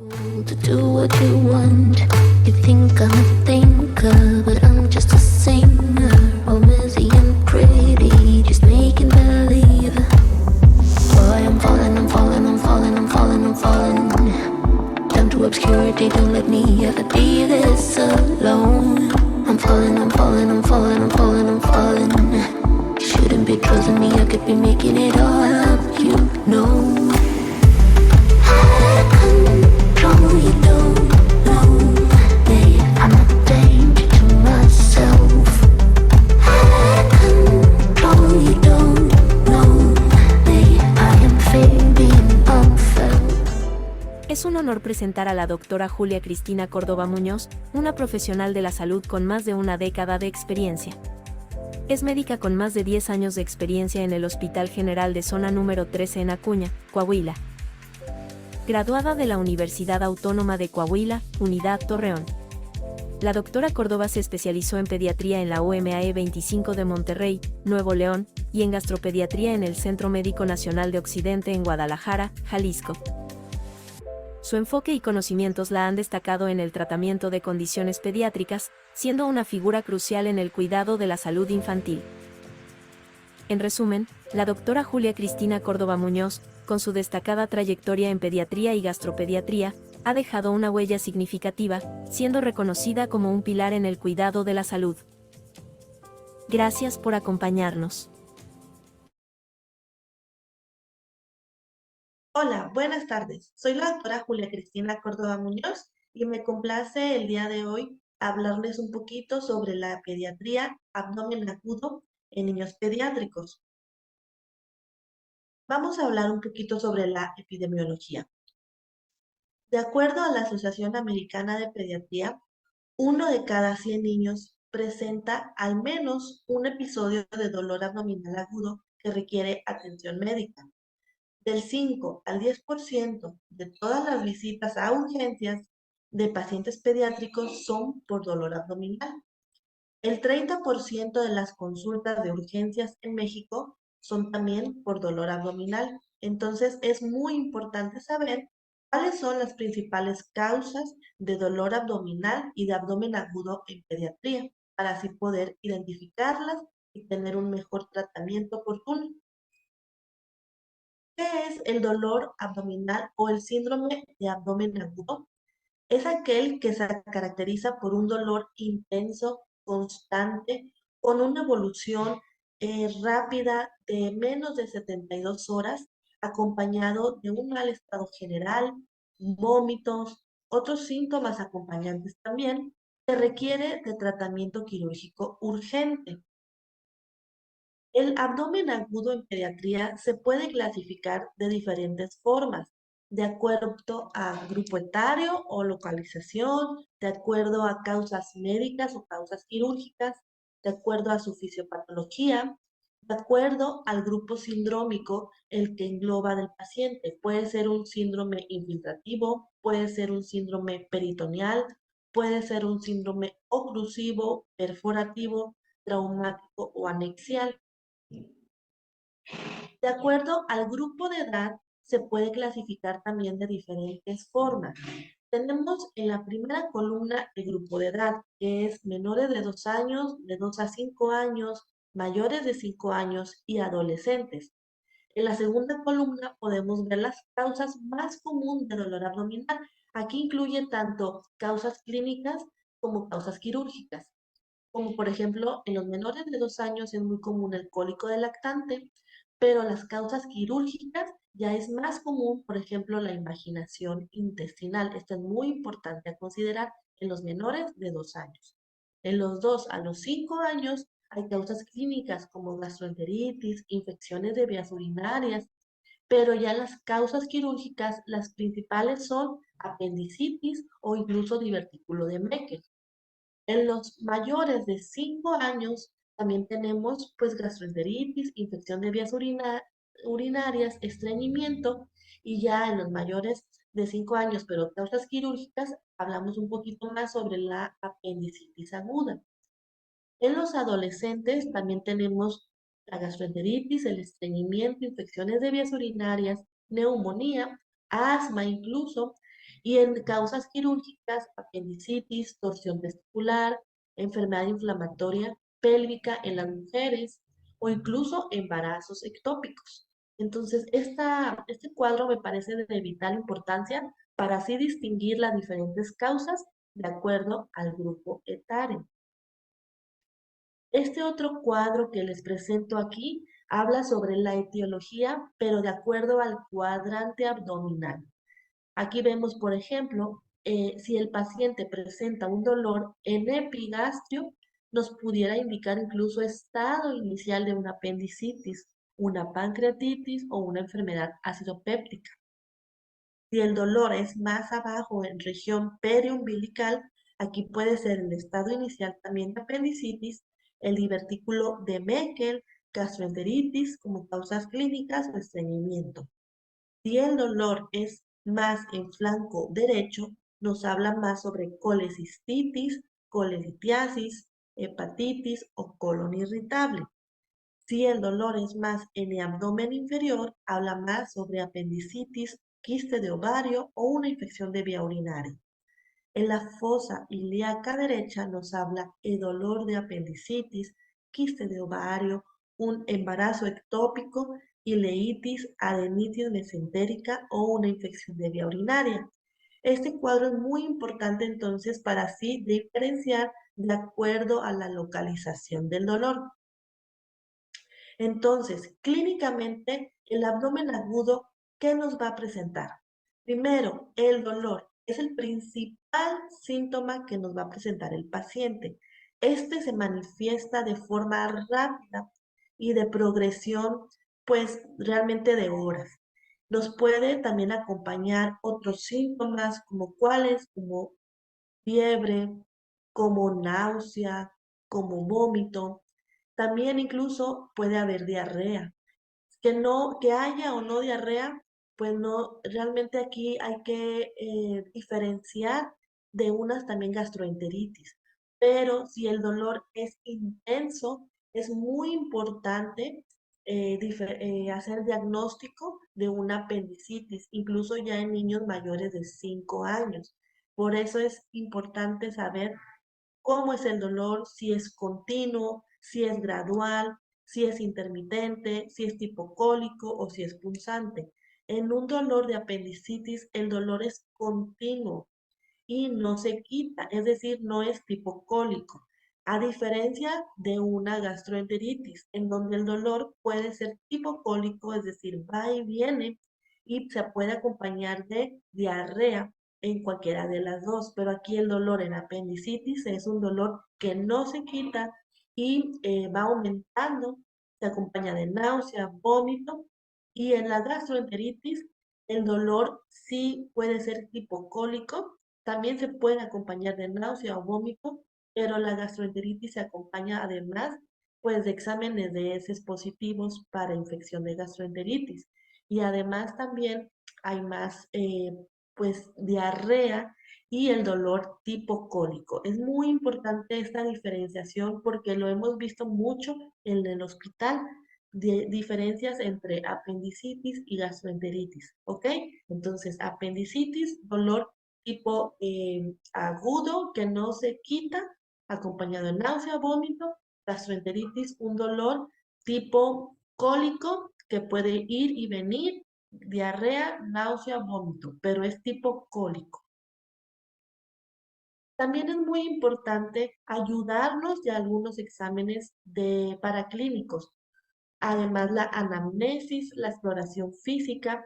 To do what you want. You think I'm a thinker, but I'm just a singer. All messy and pretty, just making believe. Boy, I'm falling, I'm falling, I'm falling, I'm falling, I'm falling. Down to obscurity, don't let me ever be this alone. I'm falling, I'm falling, I'm falling, I'm falling, I'm falling. You shouldn't be trusting me, I could be making it all up, you know. You don't know me. I'm a danger to myself. Control, you don't know me. I am fading unfelt. Es un honor presentar a la doctora Julia Cristina Córdoba Muñoz, una profesional de la salud con más de una década de experiencia. Es médica con más de 10 años de experiencia en el Hospital General de Zona número 13 en Acuña, Coahuila. Graduada de la Universidad Autónoma de Coahuila, Unidad Torreón. La doctora Córdoba se especializó en pediatría en la UMAE 25 de Monterrey, Nuevo León, y en gastropediatría en el Centro Médico Nacional de Occidente en Guadalajara, Jalisco. Su enfoque y conocimientos la han destacado en el tratamiento de condiciones pediátricas, siendo una figura crucial en el cuidado de la salud infantil. En resumen, la doctora Julia Cristina Córdoba Muñoz, con su destacada trayectoria en pediatría y gastropediatría, ha dejado una huella significativa, siendo reconocida como un pilar en el cuidado de la salud. Gracias por acompañarnos. Hola, buenas tardes. Soy la doctora Julia Cristina Córdoba Muñoz y me complace el día de hoy hablarles un poquito sobre la pediatría abdomen agudo en niños pediátricos. Vamos a hablar un poquito sobre la epidemiología. De acuerdo a la Asociación Americana de Pediatría, 1 de cada 100 niños presenta al menos un episodio de dolor abdominal agudo que requiere atención médica. Del 5 al 10% de todas las visitas a urgencias de pacientes pediátricos son por dolor abdominal. El 30% de las consultas de urgencias en México son también por dolor abdominal. Entonces es muy importante saber cuáles son las principales causas de dolor abdominal y de abdomen agudo en pediatría, para así poder identificarlas y tener un mejor tratamiento oportuno. ¿Qué es el dolor abdominal o el síndrome de abdomen agudo? Es aquel que se caracteriza por un dolor intenso, constante, con una evolución rápida de menos de 72 horas, acompañado de un mal estado general, vómitos, otros síntomas acompañantes también, que requiere de tratamiento quirúrgico urgente. El abdomen agudo en pediatría se puede clasificar de diferentes formas, de acuerdo a grupo etario o localización, de acuerdo a causas médicas o causas quirúrgicas, de acuerdo a su fisiopatología, de acuerdo al grupo sindrómico el que engloba del paciente. Puede ser un síndrome infiltrativo, puede ser un síndrome peritoneal, puede ser un síndrome oclusivo, perforativo, traumático o anexial. De acuerdo al grupo de edad, se puede clasificar también de diferentes formas. Tenemos en la primera columna el grupo de edad, que es menores de 2 años, de 2 a 5 años, mayores de 5 años y adolescentes. En la segunda columna podemos ver las causas más comunes de dolor abdominal. Aquí incluye tanto causas clínicas como causas quirúrgicas. Como por ejemplo, en los menores de 2 años es muy común el cólico del lactante, pero las causas quirúrgicas ya es más común, por ejemplo, la invaginación intestinal. Esto es muy importante a considerar en los menores de 2 años. En los 2 a los 5 años hay causas clínicas como gastroenteritis, infecciones de vías urinarias, pero ya las causas quirúrgicas, las principales son apendicitis o incluso divertículo de Meckel. En los mayores de 5 años también tenemos pues gastroenteritis, infección de vías urinarias, estreñimiento, y ya en los mayores de 5 años, pero causas quirúrgicas, hablamos un poquito más sobre la apendicitis aguda. En los adolescentes también tenemos la gastroenteritis, el estreñimiento, infecciones de vías urinarias, neumonía, asma incluso, Y en causas quirúrgicas, apendicitis, torsión testicular, enfermedad inflamatoria pélvica en las mujeres o incluso embarazos ectópicos. Entonces, este cuadro me parece de vital importancia para así distinguir las diferentes causas de acuerdo al grupo etario. Este otro cuadro que les presento aquí habla sobre la etiología, pero de acuerdo al cuadrante abdominal. Aquí vemos, por ejemplo, si el paciente presenta un dolor en epigastrio, nos pudiera indicar incluso estado inicial de una apendicitis, una pancreatitis o una enfermedad ácido péptica. Si el dolor es más abajo en región periumbilical, aquí puede ser el estado inicial también de apendicitis, el divertículo de Meckel, gastroenteritis como causas clínicas o estreñimiento. Si el dolor es más en flanco derecho, nos habla más sobre colecistitis, colelitiasis, hepatitis o colon irritable. Si el dolor es más en el abdomen inferior, habla más sobre apendicitis, quiste de ovario o una infección de vía urinaria. En la fosa ilíaca derecha nos habla el dolor de apendicitis, quiste de ovario, un embarazo ectópico, ileitis, adenitis mesentérica o una infección de vía urinaria. Este cuadro es muy importante entonces para así diferenciar de acuerdo a la localización del dolor. Entonces, clínicamente, el abdomen agudo, ¿qué nos va a presentar? Primero, el dolor es el principal síntoma que nos va a presentar el paciente. Este se manifiesta de forma rápida y de progresión, pues realmente de horas. Nos puede también acompañar otros síntomas como cuáles, como fiebre, como náusea, como vómito. También incluso puede haber diarrea. Que haya o no diarrea, pues no, realmente aquí hay que diferenciar de unas también gastroenteritis. Pero si el dolor es intenso, es muy importante hacer diagnóstico de una apendicitis, incluso ya en niños mayores de 5 años. Por eso es importante saber cómo es el dolor, si es continuo, si es gradual, si es intermitente, si es tipo cólico o si es punzante. En un dolor de apendicitis, el dolor es continuo y no se quita, es decir, no es tipo cólico. A diferencia de una gastroenteritis, en donde el dolor puede ser tipo cólico, es decir, va y viene y se puede acompañar de diarrea en cualquiera de las dos, pero aquí el dolor en apendicitis es un dolor que no se quita y va aumentando, se acompaña de náusea, vómito, y en la gastroenteritis el dolor sí puede ser tipo cólico, también se puede acompañar de náusea o vómito, pero la gastroenteritis se acompaña además pues de exámenes de heces positivos para infección de gastroenteritis. Y además también hay más pues diarrea y el dolor tipo cólico. Es muy importante esta diferenciación porque lo hemos visto mucho en el hospital, de diferencias entre apendicitis y gastroenteritis, ¿ok? Entonces, apendicitis, dolor tipo agudo que no se quita, acompañado de náusea, vómito, gastroenteritis, un dolor tipo cólico que puede ir y venir, diarrea, náusea, vómito, pero es tipo cólico. También es muy importante ayudarnos de algunos exámenes paraclínicos. Además, la anamnesis, la exploración física,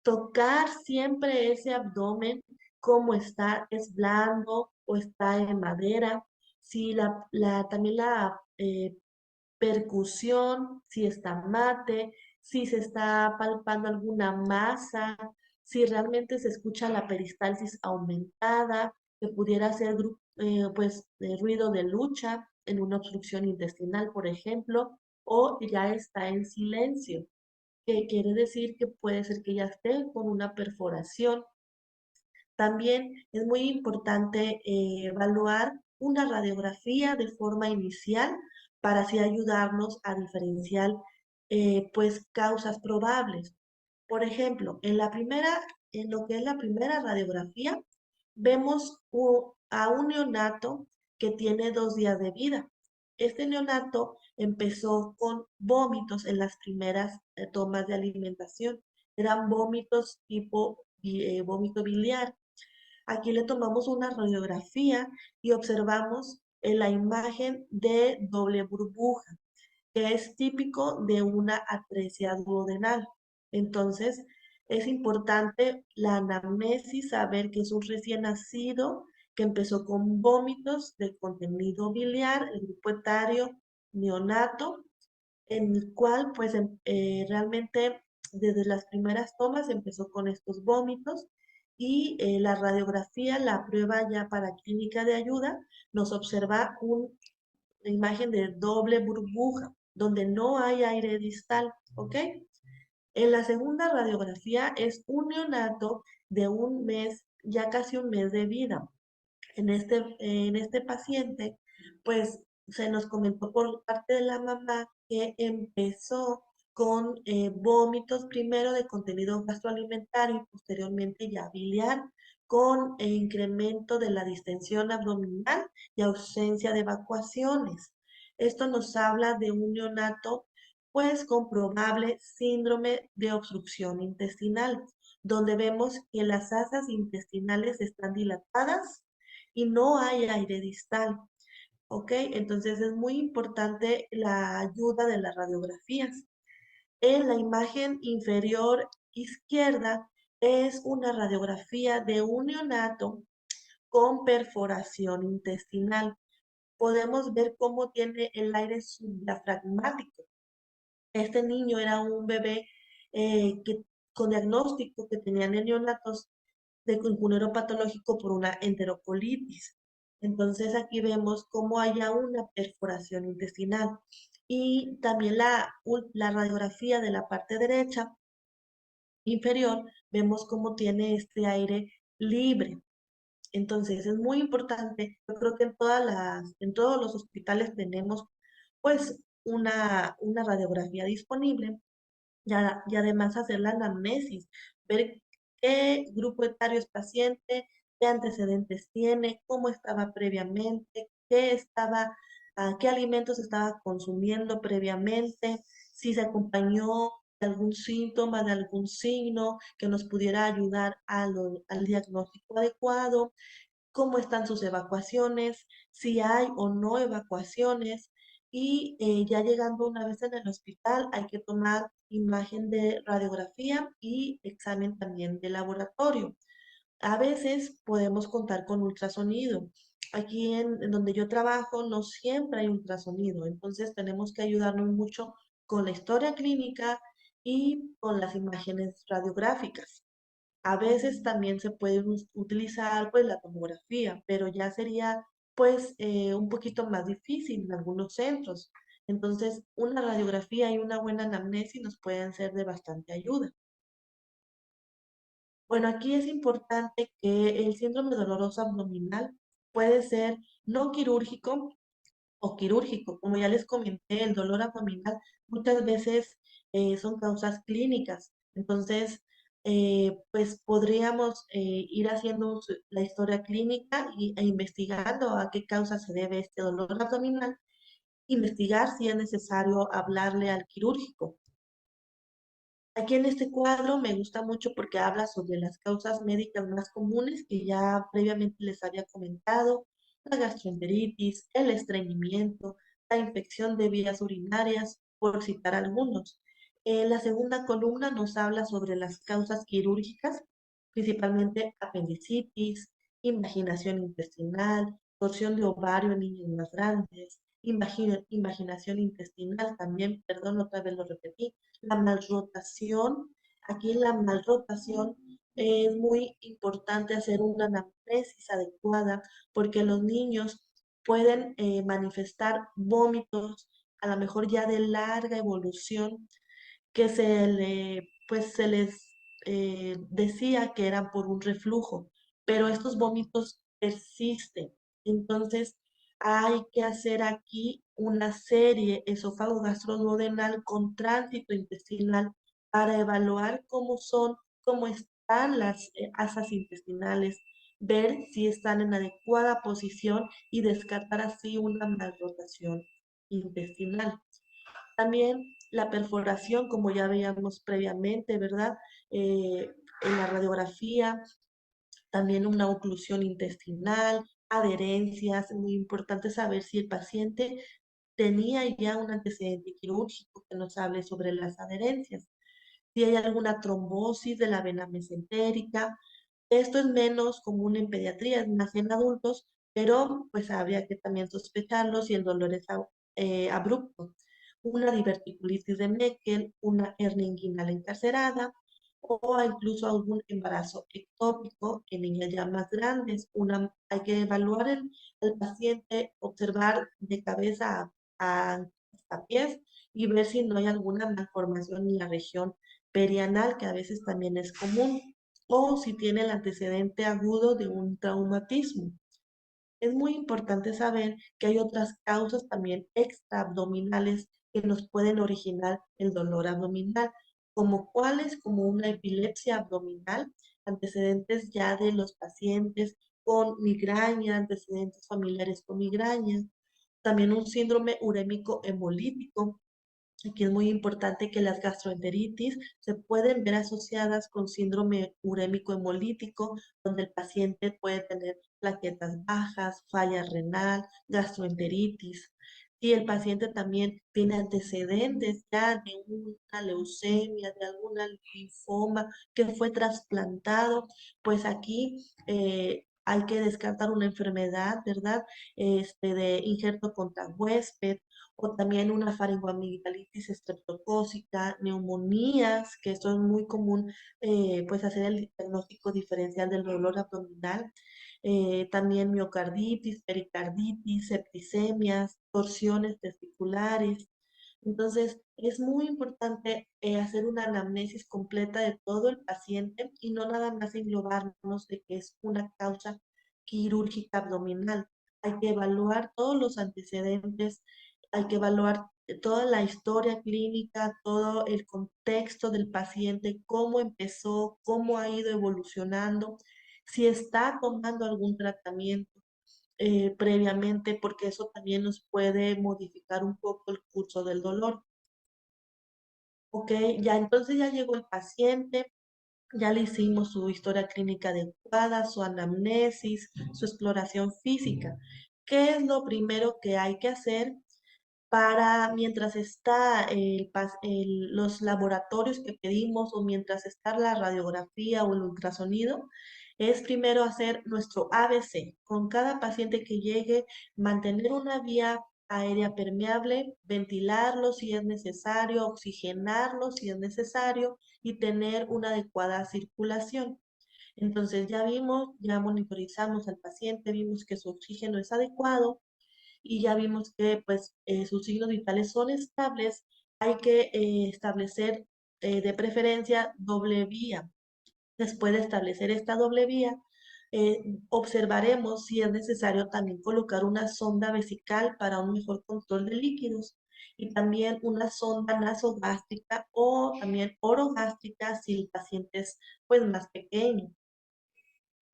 tocar siempre ese abdomen, cómo está, es blando o está en madera, si también la percusión, si está mate, si se está palpando alguna masa, si realmente se escucha la peristalsis aumentada, que pudiera ser pues ruido de lucha en una obstrucción intestinal, por ejemplo, o ya está en silencio, que quiere decir que puede ser que ya esté con una perforación. También es muy importante evaluar una radiografía de forma inicial para así ayudarnos a diferenciar pues causas probables. Por ejemplo, en la primera en lo que es la primera radiografía, vemos a un neonato que tiene 2 días de vida. Este neonato empezó con vómitos en las primeras tomas de alimentación. Eran vómitos tipo vómito biliar. Aquí le tomamos una radiografía y observamos la imagen de doble burbuja, que es típico de una atresia duodenal. Entonces, es importante la anamnesis, saber que es un recién nacido que empezó con vómitos de contenido biliar, el grupo etario neonato, en el cual pues realmente desde las primeras tomas empezó con estos vómitos y la radiografía, la prueba ya para clínica de ayuda, nos observa una imagen de doble burbuja, donde no hay aire distal, ¿ok? En la segunda radiografía es un neonato de un mes, ya casi un mes de vida. En este paciente, pues se nos comentó por parte de la mamá que empezó con vómitos primero de contenido gastroalimentario y posteriormente ya biliar, con incremento de la distensión abdominal y ausencia de evacuaciones. Esto nos habla de un neonato pues con probable síndrome de obstrucción intestinal, donde vemos que las asas intestinales están dilatadas y no hay aire distal, ¿ok? Entonces es muy importante la ayuda de las radiografías. En la imagen inferior izquierda es una radiografía de un neonato con perforación intestinal. Podemos ver cómo tiene el aire subdiafragmático. Este niño era un bebé con diagnóstico que tenían en neonatos de un neuropatológico por una enterocolitis. Entonces aquí vemos cómo haya una perforación intestinal. Y también la radiografía de la parte derecha inferior, vemos cómo tiene este aire libre. Entonces es muy importante, yo creo que en todos los hospitales tenemos pues una radiografía disponible y además hacer la anamnesis, ver qué grupo etario es paciente, qué antecedentes tiene, cómo estaba previamente, qué alimentos estaba consumiendo previamente, si se acompañó de algún síntoma, de algún signo que nos pudiera ayudar al diagnóstico adecuado, cómo están sus evacuaciones, si hay o no evacuaciones. Y ya llegando una vez en el hospital, hay que tomar imagen de radiografía y examen también de laboratorio. A veces podemos contar con ultrasonido. Aquí en donde yo trabajo no siempre hay ultrasonido, entonces tenemos que ayudarnos mucho con la historia clínica y con las imágenes radiográficas. A veces también se puede utilizar pues la tomografía, pero ya sería pues un poquito más difícil en algunos centros. Entonces, una radiografía y una buena anamnesis nos pueden ser de bastante ayuda. Bueno, aquí es importante que el síndrome doloroso abdominal puede ser no quirúrgico o quirúrgico. Como ya les comenté, el dolor abdominal muchas veces son causas clínicas. Entonces, pues podríamos ir haciendo la historia clínica e investigando a qué causa se debe este dolor abdominal, investigar si es necesario hablarle al quirúrgico. Aquí en este cuadro me gusta mucho porque habla sobre las causas médicas más comunes que ya previamente les había comentado: la gastroenteritis, el estreñimiento, la infección de vías urinarias, por citar algunos. En la segunda columna nos habla sobre las causas quirúrgicas, principalmente apendicitis, invaginación intestinal, torsión de ovario en niños más grandes, invaginación intestinal también, perdón, otra vez lo repetí, la malrotación. Aquí en la malrotación es muy importante hacer una anamnesis adecuada porque los niños pueden manifestar vómitos, a lo mejor ya de larga evolución, que pues se les decía que eran por un reflujo, pero estos vómitos persisten. Entonces, hay que hacer aquí una serie esófago gastroduodenal con tránsito intestinal para evaluar cómo detectar las asas intestinales, ver si están en adecuada posición y descartar así una malrotación intestinal. También la perforación, como ya veíamos previamente, ¿verdad? En la radiografía, también una oclusión intestinal, adherencias. Es muy importante saber si el paciente tenía ya un antecedente quirúrgico que nos hable sobre las adherencias. Si hay alguna trombosis de la vena mesentérica. Esto es menos común en pediatría, es más en adultos, pero pues habría que también sospecharlo si el dolor es abrupto. Una diverticulitis de Meckel, una hernia inguinal encarcerada o incluso algún embarazo ectópico en niñas ya más grandes. Hay que evaluar el paciente, observar de cabeza hasta pies y ver si no hay alguna malformación en la región perianal, que a veces también es común, o si tiene el antecedente agudo de un traumatismo. Es muy importante saber que hay otras causas también extraabdominales que nos pueden originar el dolor abdominal, como cuáles, como una epilepsia abdominal, antecedentes ya de los pacientes con migraña, antecedentes familiares con migraña, también un síndrome urémico hemolítico. Aquí es muy importante que las gastroenteritis se pueden ver asociadas con síndrome urémico hemolítico, donde el paciente puede tener plaquetas bajas, falla renal, gastroenteritis. Si el paciente también tiene antecedentes ya de una leucemia, de alguna linfoma que fue trasplantado, pues aquí hay que descartar una enfermedad, ¿verdad? De injerto contra huésped o también una faringoamigdalitis estreptocócica, neumonías, que esto es muy común, pues hacer el diagnóstico diferencial del dolor abdominal, también miocarditis, pericarditis, septicemias, torsiones testiculares. Entonces, es muy importante hacer una anamnesis completa de todo el paciente y no nada más englobarnos de que es una causa quirúrgica abdominal. Hay que evaluar todos los antecedentes, hay que evaluar toda la historia clínica, todo el contexto del paciente, cómo empezó, cómo ha ido evolucionando, si está tomando algún tratamiento previamente, porque eso también nos puede modificar un poco el curso del dolor. Ok, ya entonces ya llegó el paciente, ya le hicimos su historia clínica adecuada, su anamnesis, su exploración física. ¿Qué es lo primero que hay que hacer para mientras está los laboratorios que pedimos o mientras está la radiografía o el ultrasonido? Es primero hacer nuestro ABC. Con cada paciente que llegue, mantener una vía aérea permeable, ventilarlo si es necesario, oxigenarlo si es necesario y tener una adecuada circulación. Entonces ya vimos, ya monitorizamos al paciente, vimos que su oxígeno es adecuado y ya vimos que pues sus signos vitales son estables. Hay que establecer de preferencia doble vía. Después de establecer esta doble vía, observaremos si es necesario también colocar una sonda vesical para un mejor control de líquidos y también una sonda nasogástrica o también orogástrica si el paciente es pues más pequeño.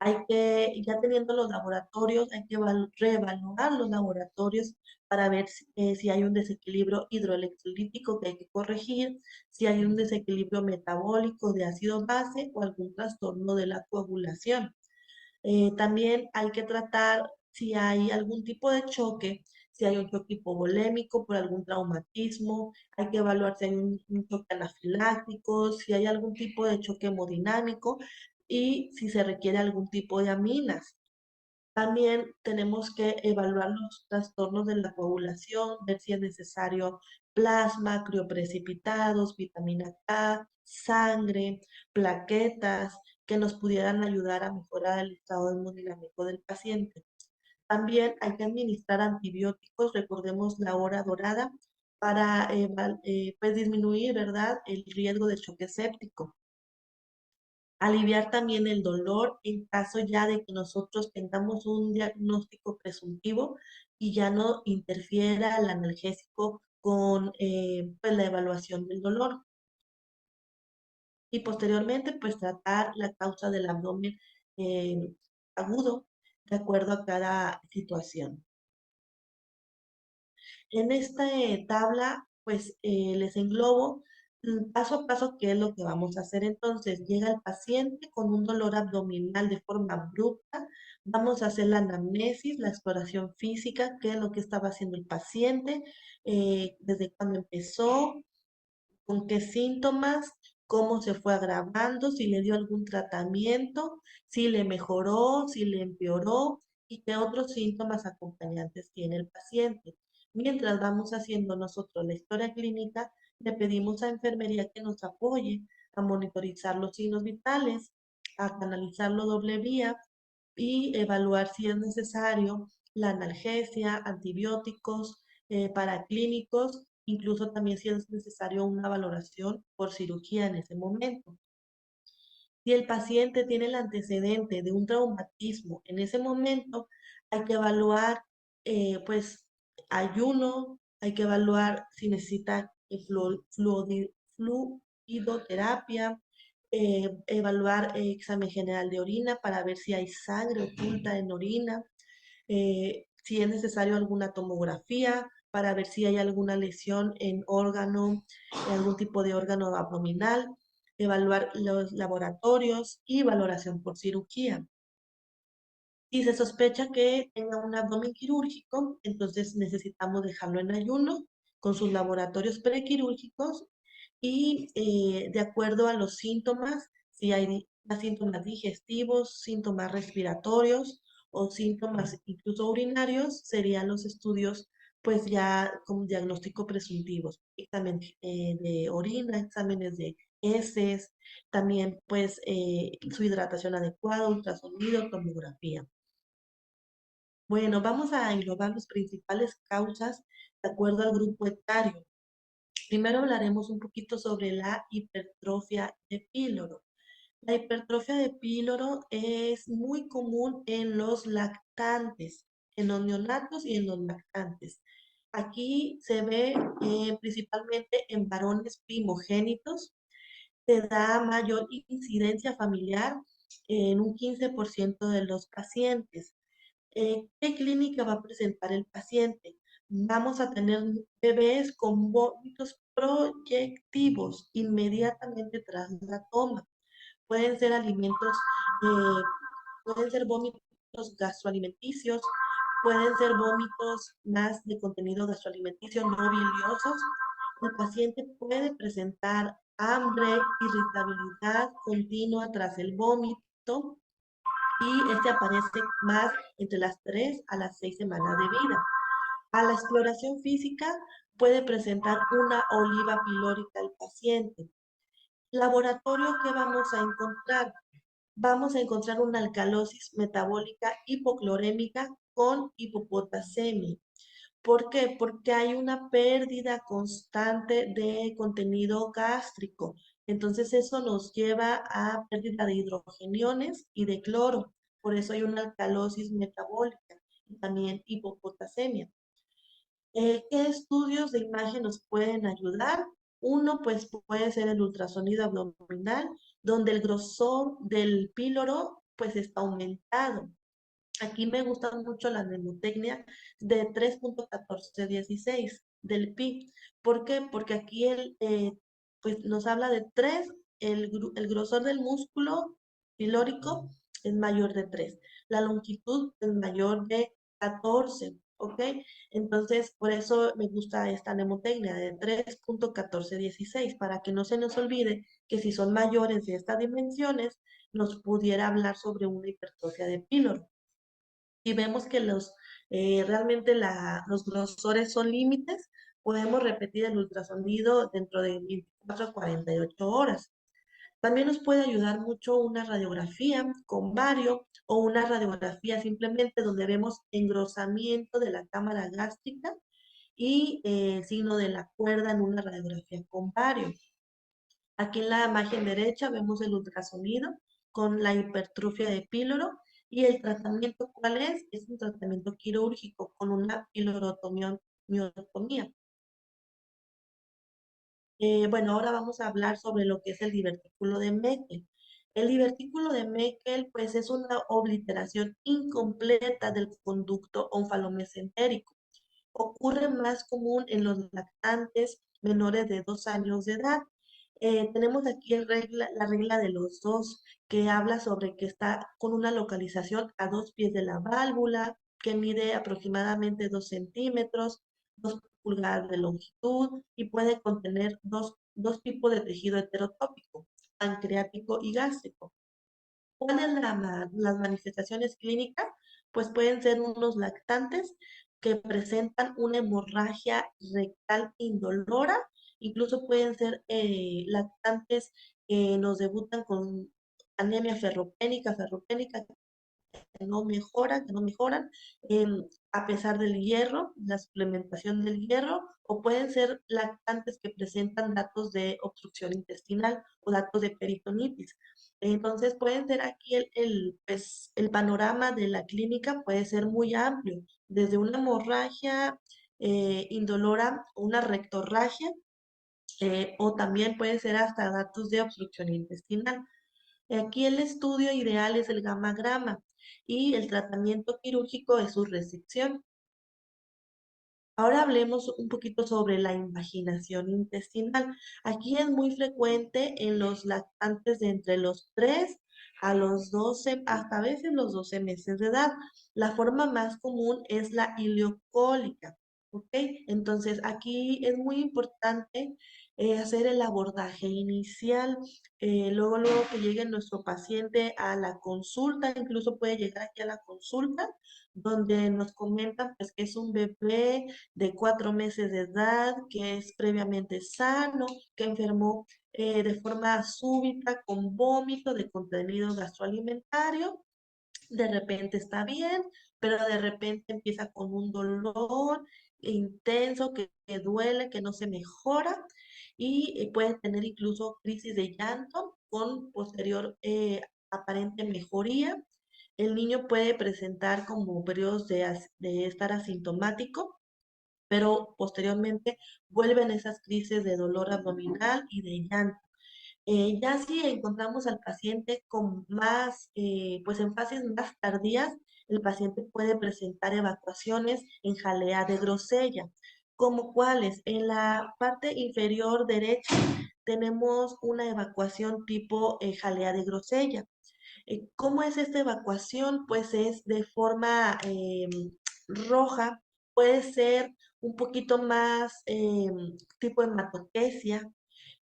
Hay que, ya teniendo los laboratorios, hay que reevaluar los laboratorios para ver si hay un desequilibrio hidroelectrolítico que hay que corregir, si hay un desequilibrio metabólico de ácido base o algún trastorno de la coagulación. También hay que tratar si hay algún tipo de choque, si hay un choque hipovolémico por algún traumatismo, hay que evaluar si hay un choque anafiláctico, si hay algún tipo de choque hemodinámico y si se requiere algún tipo de aminas. También tenemos que evaluar los trastornos de la coagulación, ver si es necesario plasma, crioprecipitados, vitamina K, sangre, plaquetas que nos pudieran ayudar a mejorar el estado hemodinámico del paciente. También hay que administrar antibióticos, recordemos la hora dorada, para pues disminuir, ¿verdad?, el riesgo de choque séptico. Aliviar también el dolor en caso ya de que nosotros tengamos un diagnóstico presuntivo y ya no interfiera el analgésico con pues la evaluación del dolor. y posteriormente pues tratar la causa del abdomen eh, agudo de acuerdo a cada situación. En esta tabla, pues les englobo paso a paso qué es lo que vamos a hacer. Entonces, llega el paciente con un dolor abdominal de forma abrupta. Vamos a hacer la anamnesis, la exploración física, qué es lo que estaba haciendo el paciente, desde cuándo empezó, con qué síntomas, cómo se fue agravando, si le dio algún tratamiento, si le mejoró, si le empeoró y qué otros síntomas acompañantes tiene el paciente. Mientras vamos haciendo nosotros la historia clínica, le pedimos a enfermería que nos apoye a monitorizar los signos vitales, a canalizarlo doble vía y evaluar si es necesario la analgesia, antibióticos, paraclínicos, incluso también si es necesario una valoración por cirugía en ese momento. Si el paciente tiene el antecedente de un traumatismo en ese momento, hay que evaluar, pues, ayuno, hay que evaluar si necesita fluidoterapia, evaluar examen general de orina para ver si hay sangre oculta en orina, si es necesario alguna tomografía para ver si hay alguna lesión en órgano, en algún tipo de órgano abdominal, evaluar los laboratorios y valoración por cirugía. Si se sospecha que tenga un abdomen quirúrgico, entonces necesitamos dejarlo en ayuno con sus laboratorios prequirúrgicos y de acuerdo a los síntomas, si hay más síntomas digestivos, síntomas respiratorios o síntomas incluso urinarios, serían los estudios pues ya con diagnóstico presuntivos, examen de orina, exámenes de heces, también pues su hidratación adecuada, ultrasonido, tomografía. Bueno, vamos a englobar las principales causas de acuerdo al grupo etario. Primero hablaremos un poquito sobre la hipertrofia de píloro. La hipertrofia de píloro es muy común en los lactantes, en los neonatos y en los lactantes. Aquí se ve principalmente en varones primogénitos, se da mayor incidencia familiar en un 15% de los pacientes. ¿Qué clínica va a presentar el paciente? Vamos a tener bebés con vómitos proyectivos inmediatamente tras la toma. Pueden ser alimentos, eh, pueden ser vómitos gastroalimenticios, pueden ser vómitos más de contenido gastroalimenticio no biliosos. El paciente puede presentar hambre, irritabilidad continua tras el vómito, y este aparece más entre las 3 a las 6 semanas de vida. A la exploración física puede presentar una oliva pilórica al paciente. Laboratorio que vamos a encontrar. Vamos a encontrar una alcalosis metabólica hipoclorémica con hipopotasemia. ¿Por qué? Porque hay una pérdida constante de contenido gástrico. Entonces eso nos lleva a pérdida de hidrogeniones y de cloro. Por eso hay una alcalosis metabólica y también hipopotasemia. ¿Qué estudios de imagen nos pueden ayudar? Uno, pues puede ser el ultrasonido abdominal, donde el grosor del píloro pues está aumentado. Aquí me gusta mucho la mnemotecnia de 3.1416 del pi. ¿Por qué? Porque aquí pues nos habla de 3, el grosor del músculo pilórico es mayor de 3, la longitud es mayor de 14, ¿ok? Entonces, por eso me gusta esta mnemotecnia de 3.1416, para que no se nos olvide que si son mayores de estas dimensiones, nos pudiera hablar sobre una hipertrofia de píloro. Si vemos que realmente los grosores son límites, podemos repetir el ultrasonido dentro de 24 a 48 horas. También nos puede ayudar mucho una radiografía con vario o una radiografía simplemente donde vemos engrosamiento de la cámara gástrica y el signo de la cuerda en una radiografía con vario. Aquí en la imagen derecha vemos el ultrasonido con la hipertrofia de píloro y el tratamiento, ¿cuál es? Es un tratamiento quirúrgico con una pilorotomía. Bueno, ahora vamos a hablar sobre lo que es el divertículo de Meckel. El divertículo de Meckel, pues, es una obliteración incompleta del conducto onfalomesentérico. Ocurre más común en los lactantes menores de 2 años de edad. Tenemos aquí la regla de los dos, que habla sobre que está con una localización a 2 pies de la válvula, que mide aproximadamente 2 centímetros, 2 pulgadas de longitud y puede contener dos tipos de tejido heterotópico, pancreático y gástrico. ¿Cuáles las manifestaciones clínicas? Pues pueden ser unos lactantes que presentan una hemorragia rectal indolora, incluso pueden ser lactantes que nos debutan con anemia ferropénica, que no mejoran, a pesar del hierro, la suplementación del hierro, o pueden ser lactantes que presentan datos de obstrucción intestinal o datos de peritonitis. Entonces, pueden ser aquí pues, el panorama de la clínica puede ser muy amplio, desde una hemorragia indolora, una rectorragia, o también puede ser hasta datos de obstrucción intestinal. Aquí el estudio ideal es el gamagrama y el tratamiento quirúrgico es su resección. Ahora hablemos un poquito sobre la invaginación intestinal. Aquí es muy frecuente en los lactantes de entre los 3 a los 12, hasta a veces los 12 meses de edad. La forma más común es la ileocólica, ¿ok? Entonces aquí es muy importante hacer el abordaje inicial. Luego que llegue nuestro paciente a la consulta, incluso puede llegar aquí a la consulta, donde nos comentan pues que es un bebé de 4 meses de edad, que es previamente sano, que enfermó de forma súbita con vómito de contenido gastroalimentario. De repente está bien, pero de repente empieza con un dolor intenso que duele, que no se mejora y puede tener incluso crisis de llanto con posterior aparente mejoría. El niño puede presentar como periodos de estar asintomático, pero posteriormente vuelven esas crisis de dolor abdominal y de llanto. Ya si encontramos al paciente con más, pues en fases más tardías, el paciente puede presentar evacuaciones en jalea de grosella, como cuáles. En la parte inferior derecha tenemos una evacuación tipo jalea de grosella. ¿Cómo es esta evacuación? Pues es de forma roja, puede ser un poquito más tipo hematopesia,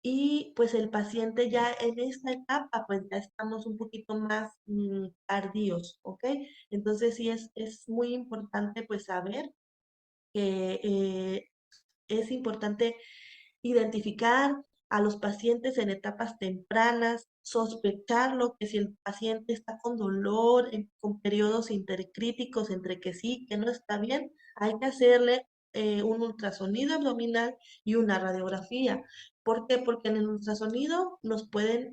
y pues el paciente ya en esta etapa, pues ya estamos un poquito más tardíos, ¿ok? Entonces sí es muy importante pues saber que es importante identificar a los pacientes en etapas tempranas, sospecharlo, que si el paciente está con dolor, con periodos intercríticos entre que sí, que no está bien, hay que hacerle un ultrasonido abdominal y una radiografía. ¿Por qué? Porque en el ultrasonido pues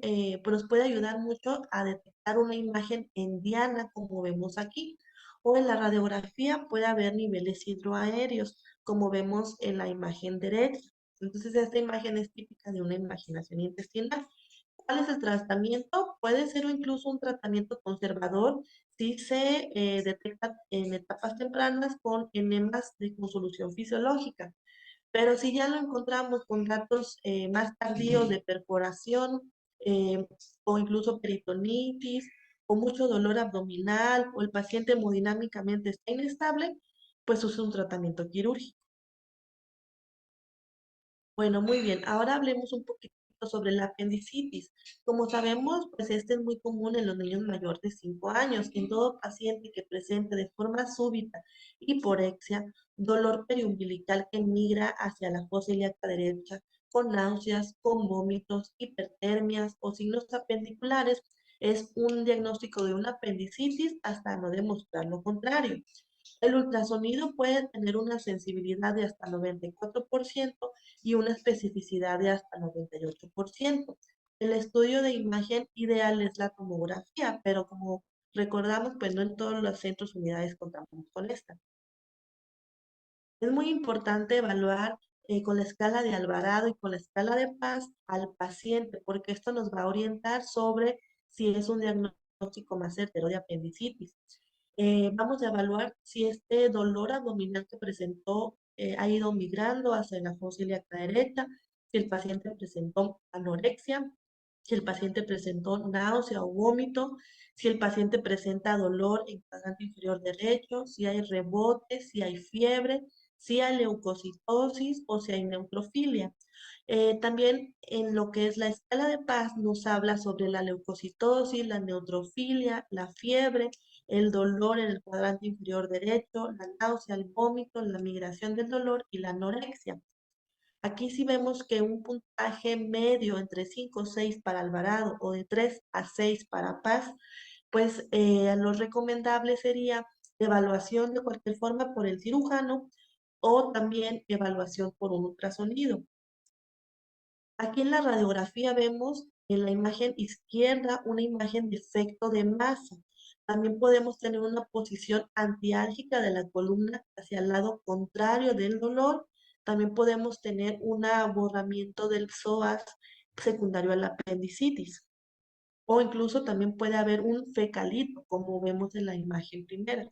nos puede ayudar mucho a detectar una imagen en diana, como vemos aquí, o en la radiografía puede haber niveles hidroaéreos, como vemos en la imagen derecha. Entonces, esta imagen es típica de una invaginación intestinal. ¿Cuál es el tratamiento? Puede ser incluso un tratamiento conservador si se detecta en etapas tempranas con enemas de consolución fisiológica. Pero si ya lo encontramos con datos más tardíos de perforación eh, o incluso peritonitis o mucho dolor abdominal o el paciente hemodinámicamente está inestable, pues usa un tratamiento quirúrgico. Bueno, muy bien. Ahora hablemos un poquito sobre la apendicitis. Como sabemos, pues este es muy común en los niños mayores de 5 años. En todo paciente que presente de forma súbita hiporexia, dolor periumbilical que migra hacia la fosa ilíaca derecha, con náuseas, con vómitos, hipertermias o signos apendiculares, es un diagnóstico de una apendicitis hasta no demostrar lo contrario. El ultrasonido puede tener una sensibilidad de hasta 94% y una especificidad de hasta 98%. El estudio de imagen ideal es la tomografía, pero como recordamos, pues no en todos los centros unidades contamos con esta. Es muy importante evaluar con la escala de Alvarado y con la escala de Paz al paciente, porque esto nos va a orientar sobre si es un diagnóstico más certero de apendicitis. Vamos a evaluar si este dolor abdominal que presentó ha ido migrando hacia la fosa ilíaca derecha, si el paciente presentó anorexia, si el paciente presentó náusea o vómito, si el paciente presenta dolor en cuadrante inferior derecho, si hay rebote, si hay fiebre, si hay leucocitosis o si hay neutrofilia. También en lo que es la escala de Paz nos habla sobre la leucocitosis, la neutrofilia, la fiebre, el dolor en el cuadrante inferior derecho, la náusea, el vómito, la migración del dolor y la anorexia. Aquí sí vemos que un puntaje medio entre 5 o 6 para Alvarado o de 3 a 6 para Paz, pues lo recomendable sería evaluación de cualquier forma por el cirujano o también evaluación por un ultrasonido. Aquí en la radiografía vemos en la imagen izquierda una imagen de efecto de masa. También podemos tener una posición antiálgica de la columna hacia el lado contrario del dolor. También podemos tener un aborramiento del psoas secundario a la apendicitis. O incluso también puede haber un fecalito, como vemos en la imagen primera.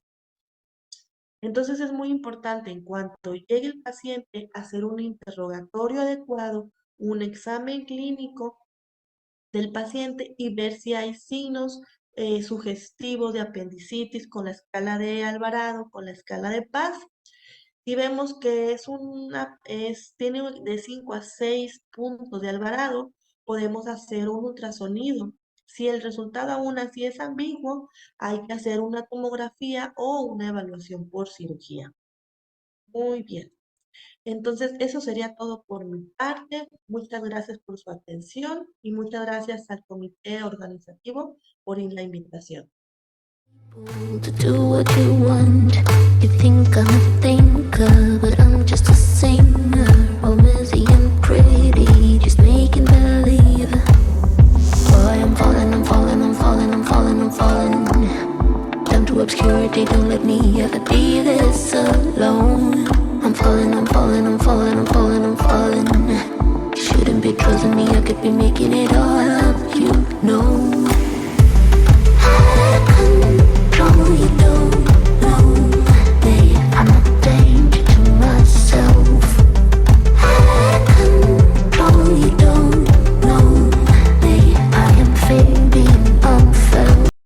Entonces es muy importante en cuanto llegue el paciente a hacer un interrogatorio adecuado, un examen clínico del paciente y ver si hay signos sugestivos de apendicitis con la escala de Alvarado, con la escala de Paz. Si vemos que tiene de 5 a 6 puntos de Alvarado, podemos hacer un ultrasonido. Si el resultado aún así es ambiguo, hay que hacer una tomografía o una evaluación por cirugía. Muy bien. Entonces, eso sería todo por mi parte. Muchas gracias por su atención y muchas gracias al comité organizativo por la invitación. To do what you want. You think I'm a thinker, but I'm just a singer. All busy and pretty, just making believe. Boy, I'm falling, I'm falling, I'm falling, I'm falling, I'm falling. Down to obscurity, don't let me ever be this alone. I'm falling, I'm falling, I'm falling, I'm falling, I'm falling. You shouldn't be trusting me, I could be making it all up, you know. I control you, know.